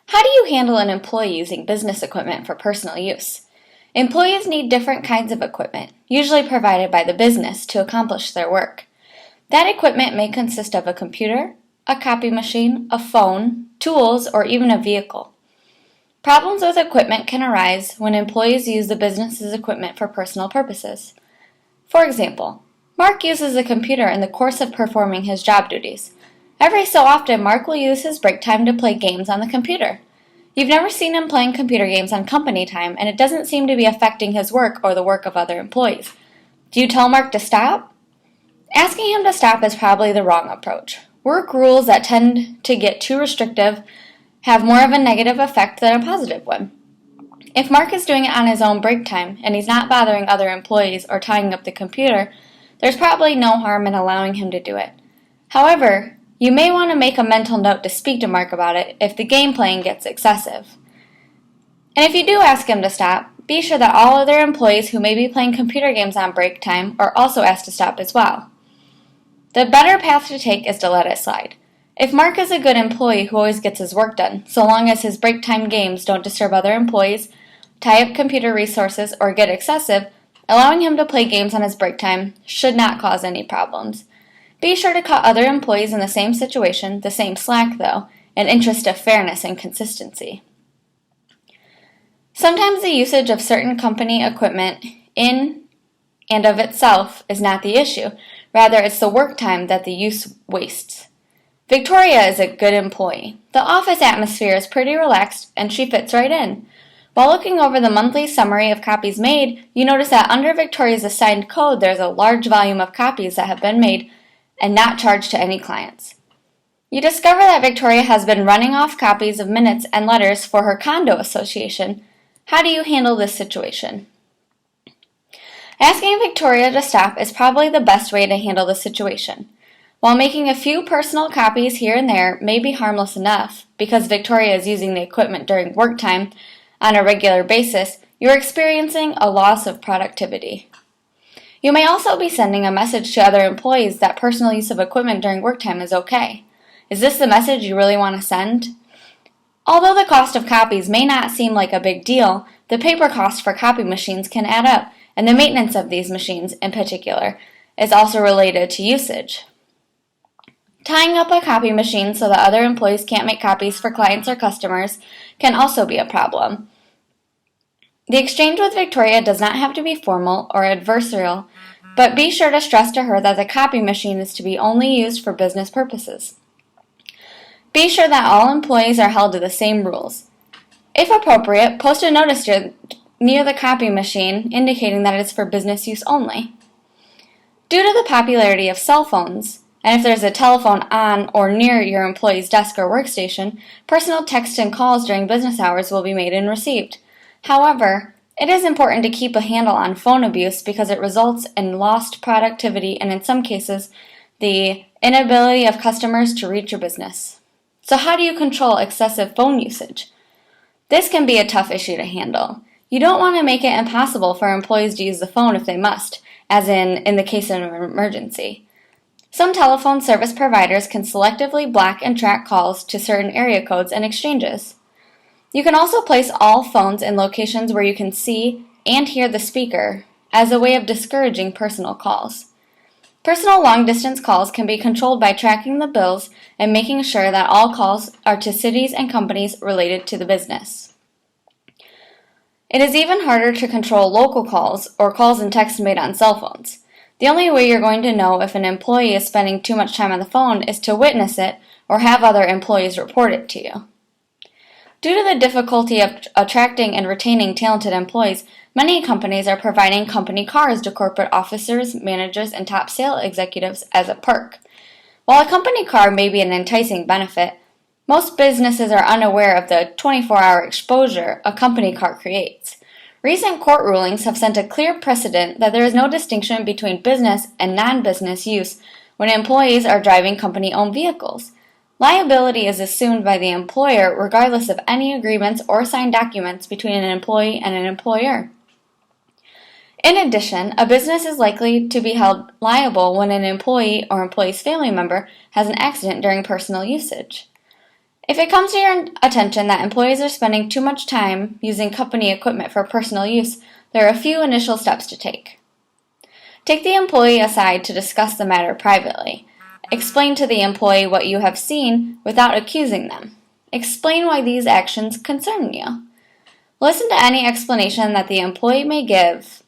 How do you handle an employee using business equipment for personal use? Employees need different kinds of equipment, usually provided by the business, to accomplish their work. That equipment may consist of a computer, a copy machine, a phone, tools, or even a vehicle. Problems with equipment can arise when employees use the business's equipment for personal purposes. For example, Mark uses a computer in the course of performing his job duties. Every so often, Mark will use his break time to play games on the computer. You've never seen him playing computer games on company time, and it doesn't seem to be affecting his work or the work of other employees. Do you tell Mark to stop? Asking him to stop is probably the wrong approach. Work rules that tend to get too restrictive have more of a negative effect than a positive one. If Mark is doing it on his own break time and he's not bothering other employees or tying up the computer, there's probably no harm in allowing him to do it. However, you may want to make a mental note to speak to Mark about it if the game playing gets excessive. And if you do ask him to stop, be sure that all other employees who may be playing computer games on break time are also asked to stop as well. The better path to take is to let it slide. If Mark is a good employee who always gets his work done, so long as his break time games don't disturb other employees, tie up computer resources, or get excessive, allowing him to play games on his break time should not cause any problems. Be sure to cut other employees in the same situation the same slack, though, in interest of fairness and consistency. Sometimes the usage of certain company equipment in and of itself is not the issue. Rather, it's the work time that the use wastes. Victoria is a good employee. The office atmosphere is pretty relaxed, and she fits right in. While looking over the monthly summary of copies made, you notice that under Victoria's assigned code, there's a large volume of copies that have been made and not charged to any clients. You discover that Victoria has been running off copies of minutes and letters for her condo association. How do you handle this situation? Asking Victoria to stop is probably the best way to handle the situation. While making a few personal copies here and there may be harmless enough, because Victoria is using the equipment during work time on a regular basis, you're experiencing a loss of productivity. You may also be sending a message to other employees that personal use of equipment during work time is okay. Is this the message you really want to send? Although the cost of copies may not seem like a big deal, the paper cost for copy machines can add up, and the maintenance of these machines, in particular, is also related to usage. Tying up a copy machine so that other employees can't make copies for clients or customers can also be a problem. The exchange with Victoria does not have to be formal or adversarial, but be sure to stress to her that the copy machine is to be only used for business purposes. Be sure that all employees are held to the same rules. If appropriate, post a notice near the copy machine indicating that it is for business use only. Due to the popularity of cell phones, and if there's a telephone on or near your employee's desk or workstation, personal text and calls during business hours will be made and received. However, it is important to keep a handle on phone abuse because it results in lost productivity and in some cases, the inability of customers to reach your business. So how do you control excessive phone usage? This can be a tough issue to handle. You don't want to make it impossible for employees to use the phone if they must, as in the case of an emergency. Some telephone service providers can selectively block and track calls to certain area codes and exchanges. You can also place all phones in locations where you can see and hear the speaker as a way of discouraging personal calls. Personal long-distance calls can be controlled by tracking the bills and making sure that all calls are to cities and companies related to the business. It is even harder to control local calls or calls and texts made on cell phones. The only way you're going to know if an employee is spending too much time on the phone is to witness it or have other employees report it to you. Due to the difficulty of attracting and retaining talented employees, many companies are providing company cars to corporate officers, managers, and top sales executives as a perk. While a company car may be an enticing benefit, most businesses are unaware of the 24-hour exposure a company car creates. Recent court rulings have sent a clear precedent that there is no distinction between business and non-business use when employees are driving company-owned vehicles. Liability is assumed by the employer regardless of any agreements or signed documents between an employee and an employer. In addition, a business is likely to be held liable when an employee or employee's family member has an accident during personal usage. If it comes to your attention that employees are spending too much time using company equipment for personal use, there are a few initial steps to take. Take the employee aside to discuss the matter privately. Explain to the employee what you have seen without accusing them. Explain why these actions concern you. Listen to any explanation that the employee may give.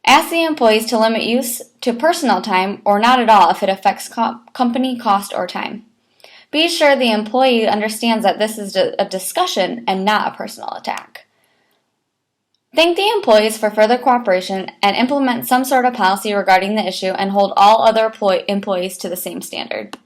Ask the employees to limit use to personal time or not at all if it affects company cost or time. Be sure the employee understands that this is a discussion and not a personal attack. Thank the employees for further cooperation and implement some sort of policy regarding the issue and hold all other employees to the same standard.